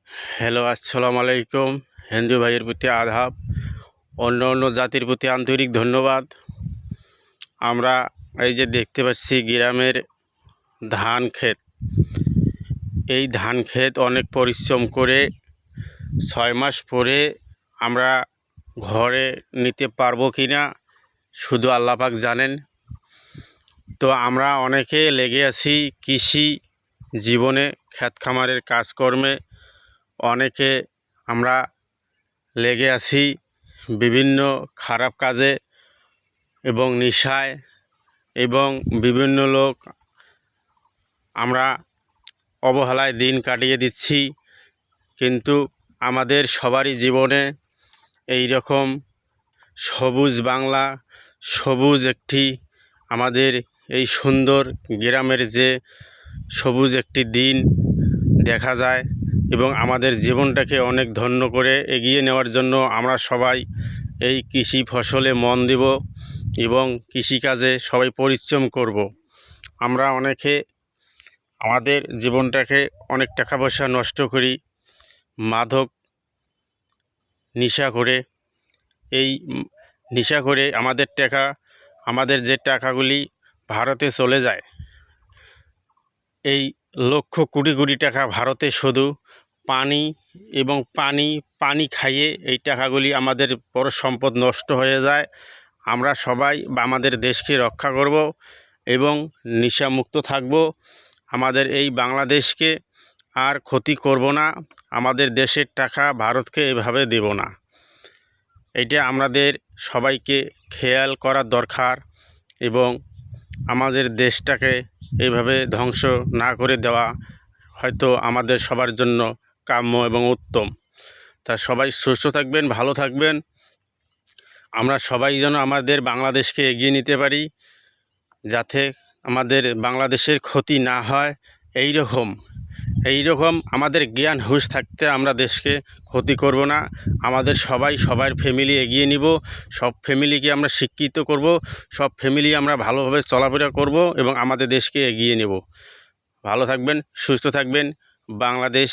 Hello, আসসালামু আলাইকুম। হিন্দু ভাইয়ের প্রতি আদাব, অন্য অন্য জাতির প্রতি আন্তরিক ধন্যবাদ। আমরা এই যে দেখতে পাচ্ছি গ্রামের ধান ক্ষেত, এই ধান ক্ষেত অনেক পরিশ্রম করে 6 মাস পরে আমরা ঘরে নিতে পারবো কি না শুধু আল্লাহ পাক জানেন। তো আমরা অনেকে লেগে আছি কৃষি জীবনে, ক্ষেত খামারের কাজকর্মে। অনেকে আমরা লেগে আছি বিভিন্ন খারাপ কাজে এবং নেশায়, এবং বিভিন্ন লোক আমরা অবহেলায় দিন কাটিয়ে দিচ্ছি। কিন্তু আমাদের সবারই জীবনে এই রকম সবুজ বাংলা, সবুজ একটি আমাদের এই সুন্দর গ্রামের যে সবুজ একটি দিন দেখা যায়, এবং আমাদের জীবনটাকে অনেক ধন্য করে এগিয়ে নেওয়ার জন্য আমরা সবাই এই কৃষি ফসলে মন দেব এবং কৃষিকাজে সবাই পরিশ্রম করব। আমরা অনেকে আমাদের জীবনটাকে অনেক টাকা পয়সা নষ্ট করি মাদক নেশা করে। এই নেশা করে আমাদের যে টাকাগুলি ভারতে চলে যায়, এই লক্ষ কোটি কোটি টাকা ভারতে শুধু পানি এবং পানি খাইয়ে এই টাকাগুলি আমাদের বড় সম্পদ নষ্ট হয়ে যায়। আমরা সবাই আমাদের দেশকে রক্ষা করব এবং নেশামুক্ত থাকব। আমাদের এই বাংলাদেশকে আর ক্ষতি করব না, আমাদের দেশের টাকা ভারতকে এভাবে দেব না। এটা আমাদের সবাইকে খেয়াল করার দরকার, এবং আমাদের দেশটাকে এইভাবে ধ্বংস না করে দেওয়া হয়তো আমাদের সবার জন্য কাম্য এবং উত্তম। তা সবাই সুস্থ থাকবেন, ভালো থাকবেন। আমরা সবাই যেন আমাদের বাংলাদেশকে এগিয়ে নিতে পারি, যাতে আমাদের বাংলাদেশের ক্ষতি না হয়। এই রকম আমাদের জ্ঞান হুঁশ থাকতে আমরা দেশকে ক্ষতি করব না। আমাদের সবার ফ্যামিলি এগিয়ে নিব, সব ফ্যামিলিকে আমরা শিক্ষিত করব, সব ফ্যামিলি আমরা ভালোভাবে চলাফেরা করব এবং আমাদের দেশকে এগিয়ে নেব। ভালো থাকবেন, সুস্থ থাকবেন। বাংলাদেশ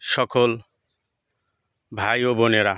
সকল ভাই ও বোনেরা।